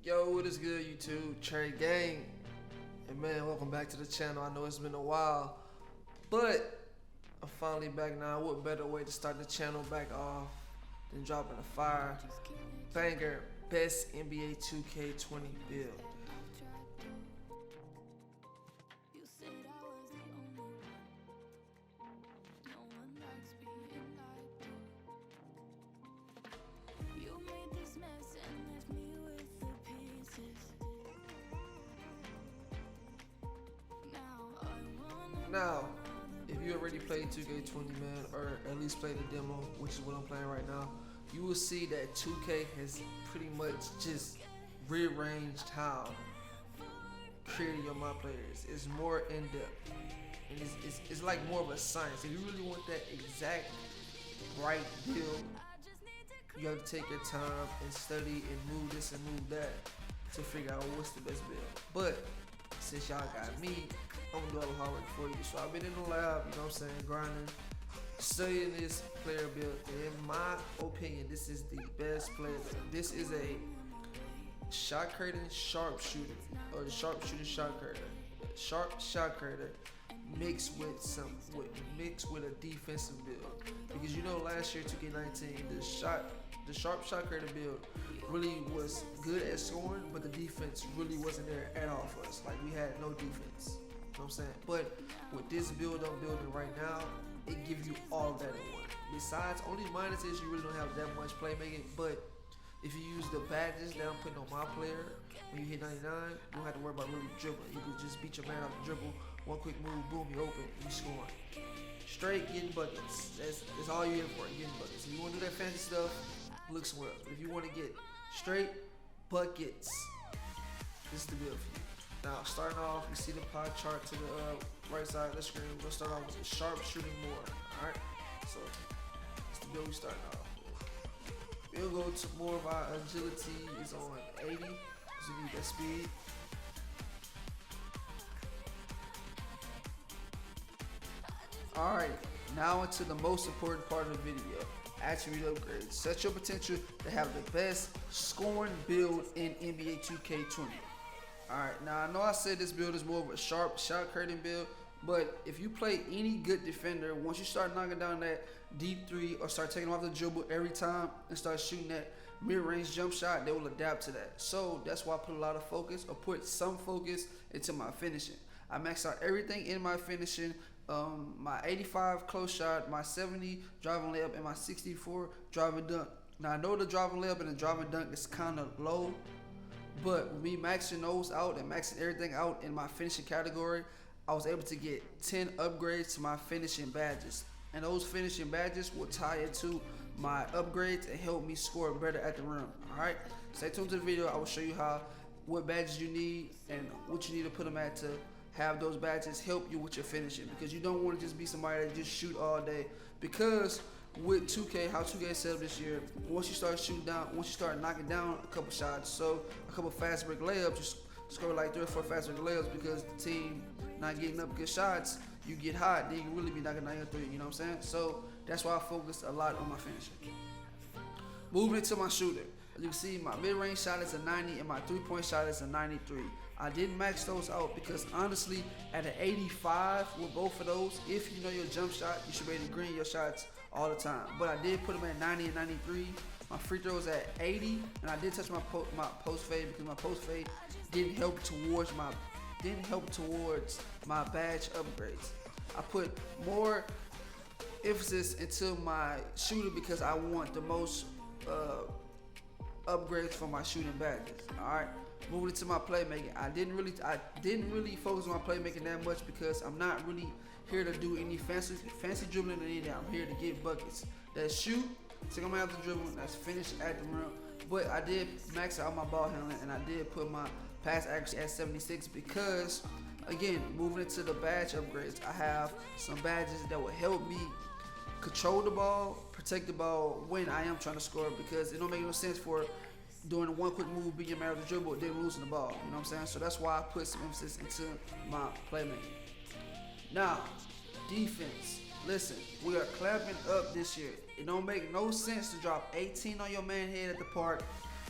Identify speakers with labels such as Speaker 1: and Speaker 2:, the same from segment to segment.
Speaker 1: Yo, what is good, YouTube? Trey gang. And man, welcome back to the channel. I know it's been a while, but I'm finally back now. What better way to start the channel back off than dropping a fire banger best NBA 2K20 build. Now, if you already played 2K20, man, or at least played the demo, which is what I'm playing right now, you will see that 2K has pretty much just rearranged how creating your my players. It's more in depth, and it's like more of a science. If you really want that exact right build, you have to take your time and study and move this and move that to figure out what's the best build. But since y'all got me, I'm gonna do all the hard work for you. So I've been in the lab, you know what I'm saying, grinding, studying this player build. And in my opinion, this is the best player build. This is a shot creating sharpshooter, or the sharpshooter shot creator. Sharp shot creator mixed with a defensive build. Because you know last year 2K19, the sharp shot creator build really was good at scoring, but the defense really wasn't there at all for us. Like, we had no defense. You know what I'm saying? But with this build I'm building right now, it gives you all of that in one. Besides, only minus is you really don't have that much playmaking, but if you use the badges that I'm putting on my player, when you hit 99, you don't have to worry about really dribbling. You can just beat your man off the dribble, one quick move, boom, you open, you score. Straight getting buckets. That's all you're here for, getting buckets. If you want to do that fancy stuff, look somewhere else. But if you want to get straight buckets, this is the build for you. Now, starting off, you see the pie chart to the right side of the screen. We're going to start off with the sharpshooting board. Alright? So, it's the build we starting off with. We'll go to more of our agility is on 80, so you need that speed. Alright, now into the most important part of the video. Attribute upgrades. Set your potential to have the best scoring build in NBA 2K20. Alright, now I know I said this build is more of a sharp shot creating build, but if you play any good defender, once you start knocking down that deep three or start taking off the dribble every time and start shooting that mid-range jump shot, they will adapt to that. So that's why I put a lot of focus, or put some focus into my finishing. I maxed out everything in my finishing. My 85 close shot, my 70 driving layup, and my 64 driving dunk. Now I know the driving layup and the driving dunk is kind of low, but with me maxing those out and maxing everything out in my finishing category, I was able to get 10 upgrades to my finishing badges. And those finishing badges will tie into my upgrades and help me score better at the rim. Alright? Stay tuned to the video. I will show you what badges you need and what you need to put them at to have those badges help you with your finishing. Because you don't want to just be somebody that just shoot all day. Because with 2K, how 2K is set up this year, once you start shooting down, once you start knocking down a couple shots, so a couple fast break layups, you score like 3 or 4 fast break layups because the team not getting up good shots, you get hot, then you can really be knocking down your three, you know what I'm saying? So that's why I focus a lot on my finishing. Moving into my shooter. As you can see, my mid-range shot is a 90 and my three-point shot is a 93. I didn't max those out because honestly, at an 85 with both of those, if you know your jump shot, you should be able to green your shots all the time. But I did put them at 90 and 93. My free throw was at 80, and I did touch my post fade because my post fade didn't help towards my badge upgrades. I put more emphasis into my shooter because I want the most upgrades for my shooting badges. Alright, moving into my playmaking. I didn't really focus on my playmaking that much because I'm not really here to do any fancy dribbling or anything. I'm here to get buckets. That's shoot, take them out the dribble, that's finish at the rim. But I did max out my ball handling and I did put my pass accuracy at 76 because, again, moving into the badge upgrades, I have some badges that will help me control the ball, protect the ball when I am trying to score, because it don't make no sense for doing one quick move, being man of the dribble, then losing the ball. You know what I'm saying? So that's why I put some emphasis into my playmaking. Now, defense. Listen, we are clapping up this year. It don't make no sense to drop 18 on your man head at the park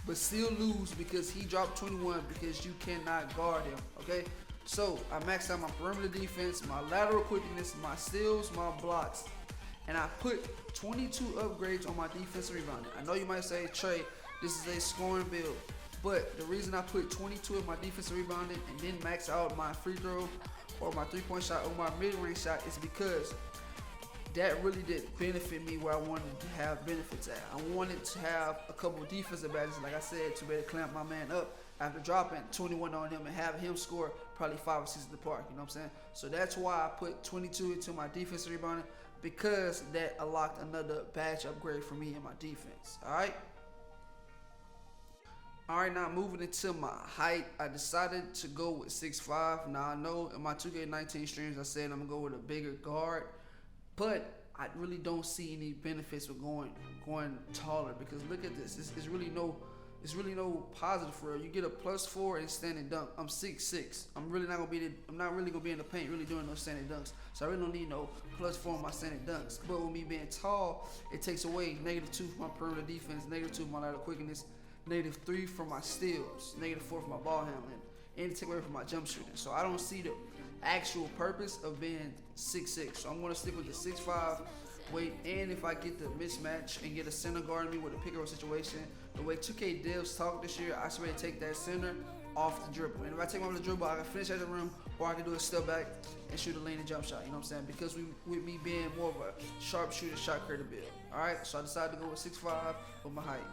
Speaker 2: but still lose because he dropped 21 because you cannot guard him, okay? So I maxed out my perimeter defense, my lateral quickness, my steals, my blocks, and I put 22 upgrades on my defensive rebounding. I know you might say, Trey, this is a scoring build, but the reason I put 22 in my defensive rebounding and then max out my free throw or my three-point shot or my mid-range shot is because that really did benefit me where I wanted to have benefits at. I wanted to have a couple defensive badges, like I said, to be able to clamp my man up after dropping 21 on him and have him score probably 5 or 6 at the park, you know what I'm saying? So that's why I put 22 into my defensive rebounding, because that unlocked another badge upgrade for me in my defense, all right? All right, now moving into my height, I decided to go with 6'5". Now I know in my 2K19 streams I said I'm gonna go with a bigger guard, but I really don't see any benefits with going taller, because look at this. It's really no positive for real. You get a +4 in standing dunk. I'm 6'6". I'm not really gonna be in the paint really doing no standing dunks. So I really don't need no +4 on my standing dunks. But with me being tall, it takes away -2 from my perimeter defense, -2 from my lateral quickness, -3 from my steals, -4 from my ball handling, and it take away from my jump shooting. So I don't see the actual purpose of being 6'6". So I'm gonna stick with the 6'5" weight, and if I get the mismatch and get a center guarding me with a pick and roll situation, the way 2K devs talk this year, I should really take that center off the dribble. And if I take him off the dribble, I can finish at the rim, or I can do a step back and shoot a lane and jump shot, you know what I'm saying? Because with me being more of a sharpshooter shot creator build. Alright, so I decided to go with 6'5" with my height.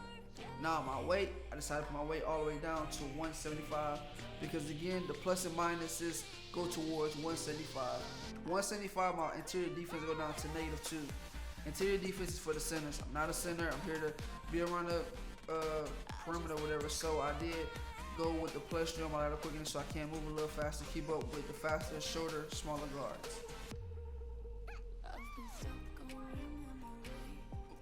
Speaker 2: Now my weight, I decided to put my weight all the way down to 175, because again, the plus and minuses go towards 175. 175, my interior defense go down to -2. Interior defense is for the centers. I'm not a center. I'm here to be around the perimeter or whatever. So I did go with the +3 on my lateral quickness, so I can move a little faster, keep up with the faster, shorter, smaller guards.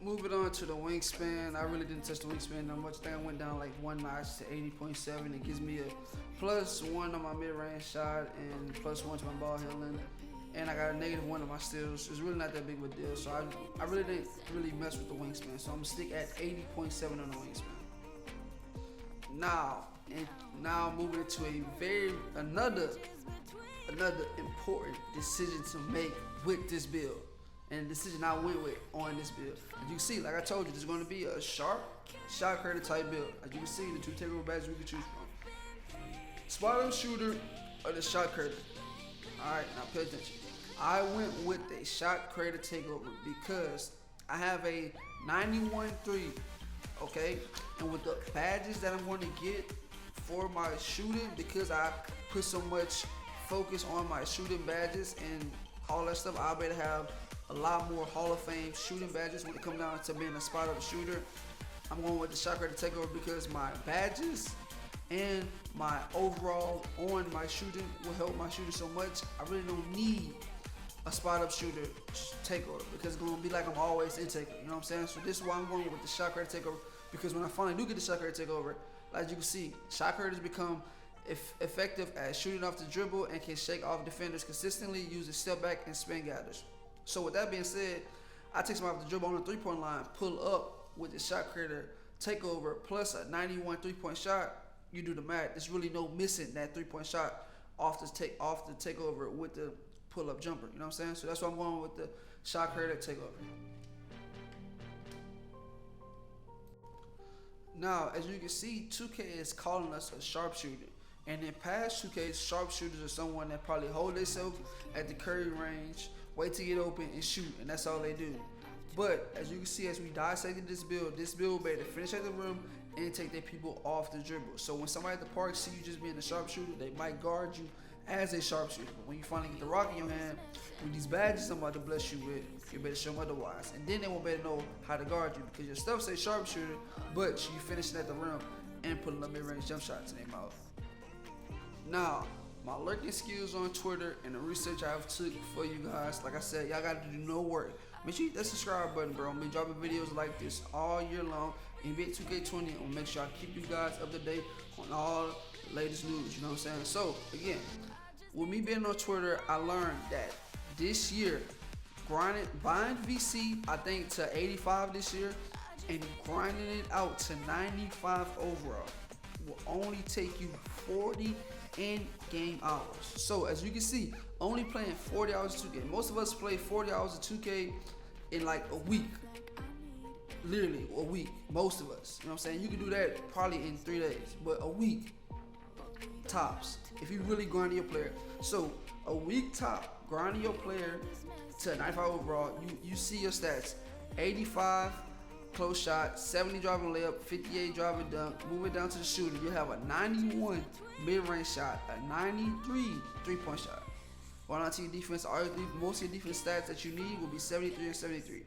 Speaker 2: Moving on to the wingspan, I really didn't touch the wingspan that much. I think I went down like 1 notch to 80.7. It gives me a +1 on my mid-range shot and +1 to my ball handling. And I got a -1 on my steals. It's really not that big of a deal. So I really didn't mess with the wingspan. So I'm gonna stick at 80.7 on the wingspan. Now moving into another important decision to make with this build. And the decision I went with on this build. As you can see, like I told you, there's going to be a sharp shot creator type build. As you can see, the 2 takeover badges we can choose from: spot-up shooter or the shot creator. All right, now pay attention. I went with a shot creator takeover because I have a 91-3, okay? And with the badges that I'm going to get for my shooting, because I put so much focus on my shooting badges and all that stuff, I'll be able to have a lot more Hall of Fame shooting badges when it comes down to being a spot-up shooter. I'm going with the shot creator takeover because my badges and my overall on my shooting will help my shooting so much. I really don't need a spot-up shooter takeover, because it's going to be like I'm always in takeover, you know what I'm saying? So this is why I'm going with the shot creator takeover, because when I finally do get the shot creator takeover, as you can see, shot creators become effective at shooting off the dribble and can shake off defenders consistently using step back and spin gathers. So with that being said, I take some off the dribble on the 3-point line, pull up with the shot creator takeover plus a 91 3-point shot. You do the math. There's really no missing that 3-point shot off the takeover with the pull-up jumper. You know what I'm saying? So that's why I'm going with the shot creator takeover. Now, as you can see, 2K is calling us a sharpshooter. And in past 2K, sharpshooters are someone that probably hold themselves at the curry range, wait to get open and shoot, and that's all they do. But as you can see, as we dissected this build will be able to finish at the rim and take their people off the dribble. So when somebody at the park see you just being a sharpshooter, they might guard you as a sharpshooter. But when you finally get the rock in your hand, with these badges I'm about to bless you with, you better show them otherwise. And then they won't better know how to guard you, because your stuff say sharpshooter, but you finishing at the rim and putting up mid-range jump shots in their mouth. Now, my lurking skills on Twitter and the research I've took for you guys, like I said, y'all gotta do no work. Make sure you hit that subscribe button, bro. I'm gonna be dropping videos like this all year long. NBA 2K20, I'm gonna make sure I keep you guys up to date on all the latest news, you know what I'm saying? So, again, with me being on Twitter, I learned that this year, buying VC, I think to 85 this year, and grinding it out to 95 overall will only take you 40 in-game hours. So as you can see, only playing 40 hours of 2K. Most of us play 40 hours of 2K in like a week. Literally a week, most of us. You know what I'm saying? You can do that probably in 3 days, but a week tops if you really grind your player. So a week top grinding your player to 95 overall, you see your stats: 85 close shot, 70 driving layup, 58 driving dunk. Moving down to the shooter, you have a 91 mid-range shot, a 93 three-point shot. While on team defense, most of your defense stats that you need will be 73 and 73.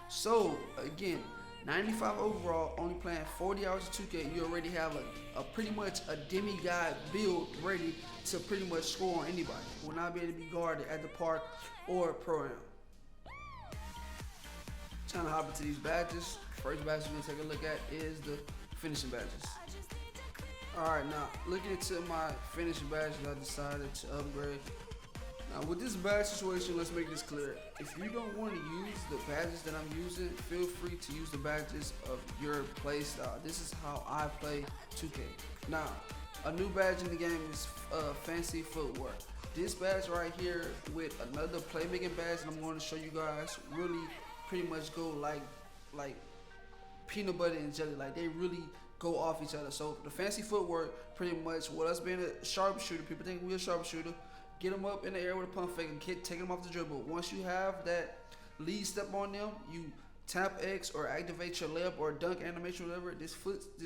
Speaker 2: So again, 95 overall, only playing 40 hours of 2K, you already have a pretty much a demigod build ready to pretty much score on anybody. Will not be able to be guarded at the park or pro-am. Trying to hop into these badges. First badge we're gonna take a look at is the finishing badges. Alright, now looking into my finishing badges, I decided to upgrade. Now with this badge situation, let's make this clear. If you don't want to use the badges that I'm using, feel free to use the badges of your play style. This is how I play 2K. Now, a new badge in the game is fancy footwork. This badge right here with another playmaking badge that I'm going to show you guys really pretty much go like peanut butter and jelly. Like they really go off each other. So the fancy footwork, pretty much with us being a sharpshooter, people think we're a sharpshooter. Get them up in the air with a pump fake and take them off the dribble. Once you have that lead step on them, you tap X or activate your layup or dunk animation, whatever. This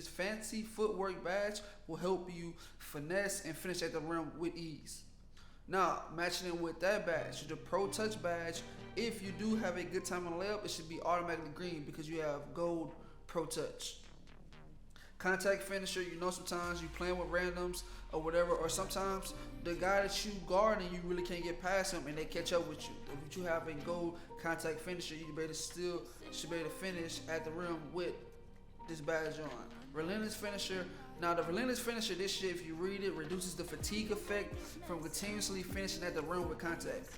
Speaker 2: fancy footwork badge will help you finesse and finish at the rim with ease. Now, matching it with that badge, the Pro Touch badge, if you do have a good time on the layup, it should be automatically green because you have gold Pro Touch. Contact finisher, you know sometimes you playing with randoms or whatever, or sometimes the guy that you guarding, you really can't get past him and they catch up with you. If you have a gold contact finisher, you should be able to finish at the rim with this badge on. Relentless finisher. Now the relentless finisher, this shit, if you read it, reduces the fatigue effect from continuously finishing at the rim with contact.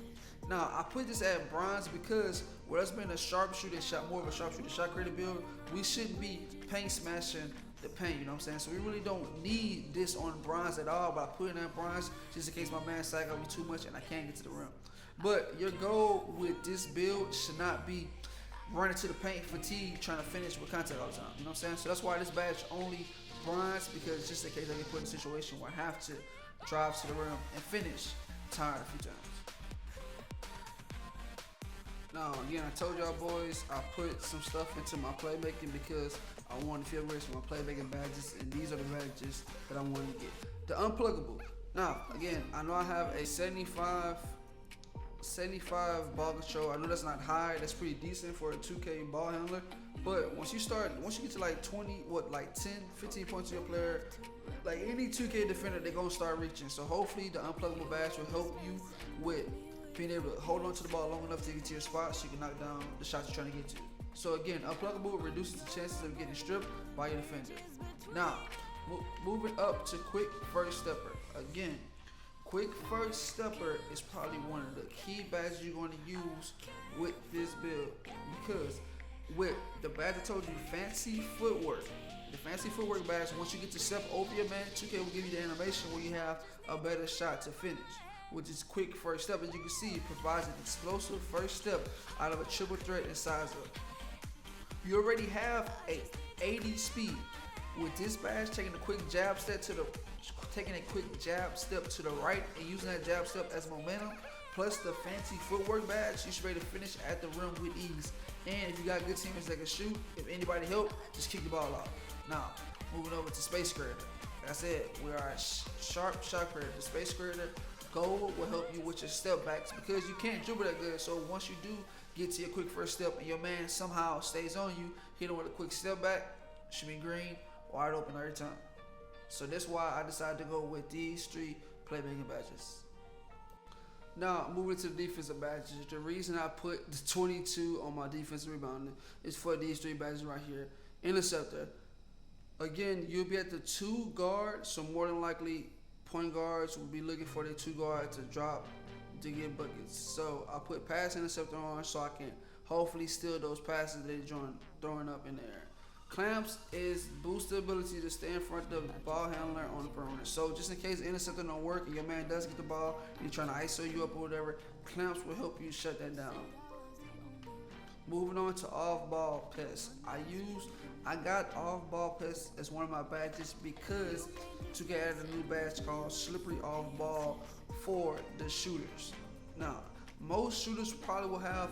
Speaker 2: Now I put this at bronze because with us being a sharpshooter shot, more of a sharpshooter shot creator build, we shouldn't be paint smashing the paint, you know what I'm saying? So we really don't need this on bronze at all, but I put it in bronze just in case my man sack on me too much and I can't get to the rim. But your goal with this build should not be running to the paint fatigue trying to finish with contact all the time, you know what I'm saying? So that's why this badge only bronze, because just in case I get put in a situation where I have to drive to the rim and finish tired a few times. Now again, I told y'all boys I put some stuff into my playmaking because I want to feel rich with my playmaking badges, and these are the badges that I want to get. The unpluggable. Now again, I know I have a 75 ball control. I know that's not high, that's pretty decent for a 2K ball handler. But once you get to like 10, 15 points to your player, like any 2K defender, they're gonna start reaching. So hopefully the unpluggable badge will help you with being able to hold on to the ball long enough to get to your spot so you can knock down the shots you're trying to get to. So again, unpluggable reduces the chances of getting stripped by your defender. Now, moving up to quick first stepper. Again, quick first stepper is probably one of the key badges you're going to use with this build, because with the badge I told you, fancy footwork. The fancy footwork badge, once you get to step over your man, 2K will give you the animation where you have a better shot to finish, which is quick first step. As you can see, it provides an explosive first step out of a triple threat and size up. You already have a 80 speed. With this badge, taking a quick jab step to the right and using that jab step as momentum, plus the fancy footwork badge, you should be able to finish at the rim with ease. And if you got good teammates that can shoot, if anybody help, just kick the ball out. Now, moving over to Space Creator. Like I said, we are a sharp shot creator. The Space Creator goal will help you with your step backs because you can't dribble that good. So once you do get to your quick first step and your man somehow stays on you, hit him with a quick step back, should be green, wide open every time. So that's why I decided to go with these 3 playmaking badges. Now, moving to the defensive badges. The reason I put the 22 on my defensive rebounding is for these 3 badges right here. Interceptor. Again, you'll be at the 2 guard, so more than likely point guards will be looking for their 2 guard to drop to get buckets. So I put pass interceptor on so I can hopefully steal those passes they're throwing up in the air. Clamps is boost the ability to stay in front of the ball handler on the perimeter. So just in case the interceptor don't work and your man does get the ball, you're trying to ISO you up or whatever, clamps will help you shut that down. Moving on to off-ball pass. I got off-ball pass as one of my badges because 2K added a new badge called Slippery Off-Ball for the shooters. Now, most shooters probably will have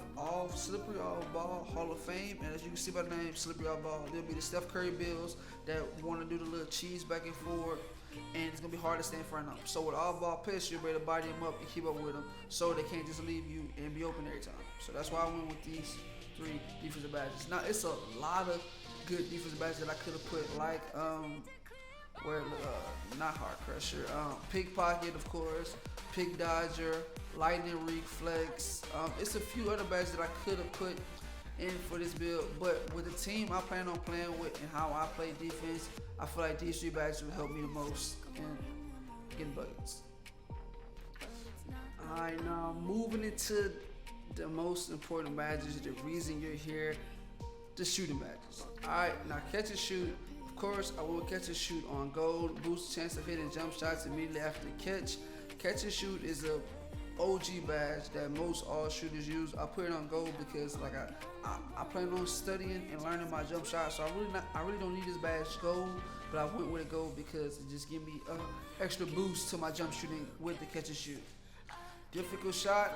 Speaker 2: Slippery Off-Ball Hall of Fame, and as you can see by the name, Slippery Off-Ball, there'll be the Steph Curry builds that want to do the little cheese back and forth, and it's going to be hard to stay in front of them. So with off-ball pass, you'll be able to body them up and keep up with them so they can't just leave you and be open every time. So that's why I went with these 3 defensive badges. Now, it's a lot of good defensive badges that I could have put, like, not Heart Crusher, Pickpocket, of course, Pick Dodger, Lightning Reflex. It's a few other badges that I could have put in for this build, but with the team I plan on playing with and how I play defense, I feel like these 3 badges will help me the most in getting buckets. Alright, now moving into the most important badges, the reason you're here, the shooting badges. Alright, now catch and shoot. Of course, I will catch and shoot on gold, boost chance of hitting jump shots immediately after the catch. Catch and shoot is a OG badge that most all shooters use. I put it on gold because like I plan on studying and learning my jump shot, so I really don't need this badge gold, but I went with it gold because it just give me extra boost to my jump shooting with the catch and shoot. Difficult shot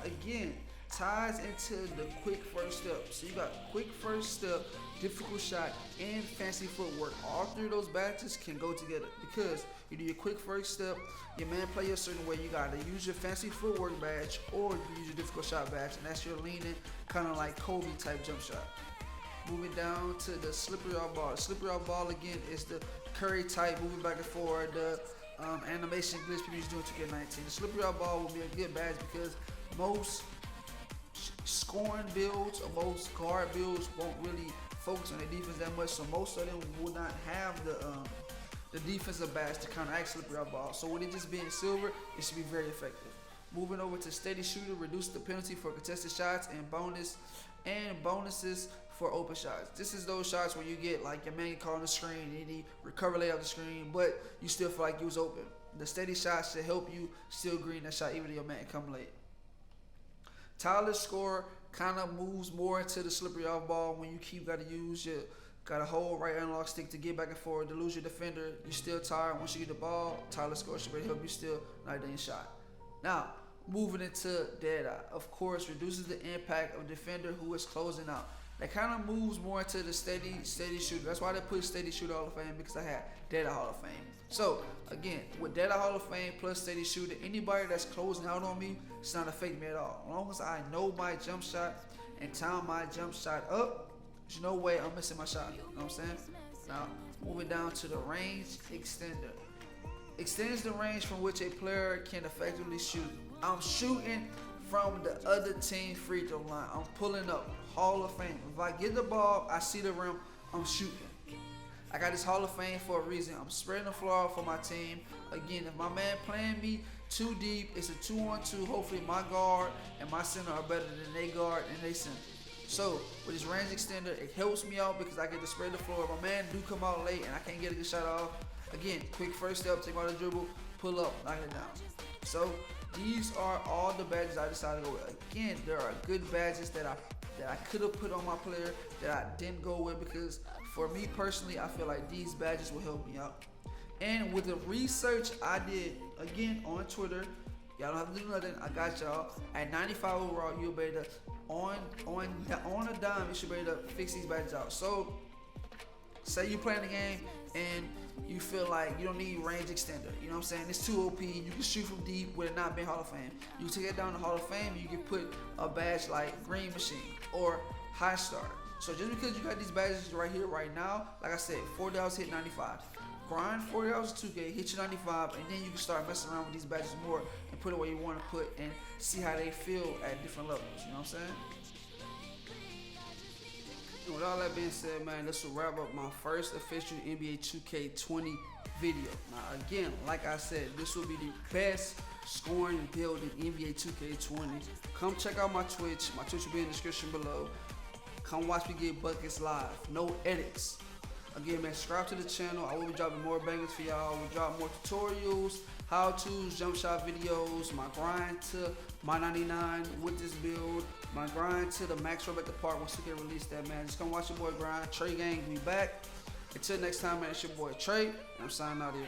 Speaker 2: again ties into the quick first step. So you got quick first step, difficult shot, and fancy footwork. All 3 of those badges can go together because you do your quick first step, your man play a certain way, you gotta use your fancy footwork badge or you can use your difficult shot badge, and that's your leaning, kind of like Kobe type jump shot. Moving down to the slippery off ball. The slippery off ball again is the Curry type, moving back and forth, the animation glitch people used to do in 2K19. The slippery off ball will be a good badge because most scoring builds or most guard builds won't really focus on their defense that much, so most of them will not have the defensive badge to counteract slippery off ball. So with it just being silver, it should be very effective. Moving over to steady shooter, reduce the penalty for contested shots and bonuses for open shots. This is those shots where you get like your man caught on the screen and he recover lay off the screen, but you still feel like you was open. The steady shot should help you still green that shot even if your man come late. Tireless score kind of moves more into the slippery off ball when you gotta hold right analog stick to get back and forth, to lose your defender. You're still tired. Once you get the ball, tireless score should really help you still not getting shot. Now, moving into dead eye. Of course, reduces the impact of defender who is closing out. That kind of moves more into the steady shooter. That's why they put steady shooter Hall of Fame, because I had dead eye Hall of Fame. So again, with dead eye Hall of Fame plus steady shooter, anybody that's closing out on me, it's not affecting me at all. As long as I know my jump shot and time my jump shot up, there's no way I'm missing my shot. You know what I'm saying? Now, moving down to the range extender. Extends the range from which a player can effectively shoot. I'm shooting from the other team free throw line. I'm pulling up. Hall of Fame. If I get the ball, I see the rim, I'm shooting. I got this Hall of Fame for a reason. I'm spreading the floor out for my team. Again, if my man playing me too deep, it's a 2-on-2. Hopefully my guard and my center are better than they guard and they center. So with this range extender, it helps me out because I get to spread the floor. If my man do come out late and I can't get a good shot off, again, quick first step, take out the dribble, pull up, knock it down. So these are all the badges I decided to go with. Again, there are good badges that I could have put on my player that I didn't go with because for me personally, I feel like these badges will help me out. And with the research I did, again, on Twitter, y'all don't have to do nothing, I got y'all. At 95 overall, you'll be able to, on a dime, you should be able to fix these badges out. So, say you playing the game and you feel like you don't need range extender. You know what I'm saying? It's too OP. You can shoot from deep with it not being Hall of Fame. You take it down to Hall of Fame, you can put a badge like Green Machine or High Star. So just because you got these badges right here, right now, like I said, $40 hit 95. Grind $40 2K, hit you 95, and then you can start messing around with these badges more and put it where you want to put and see how they feel at different levels. You know what I'm saying? And with all that being said, man, this will wrap up my first official NBA 2K20 video. Now, again, like I said, this will be the best scoring build in NBA 2K20. Come check out my Twitch. My Twitch will be in the description below. Come watch me get buckets live. No edits. Again, man, subscribe to the channel. I will be dropping more bangers for y'all. We'll drop more tutorials, how-tos, jump shot videos, my grind to my 99 with this build, my grind to the max rub at the park once we can release that, man. Just come watch your boy grind. Trey Gang, we back. Until next time, man, it's your boy Trey, and I'm signing out here.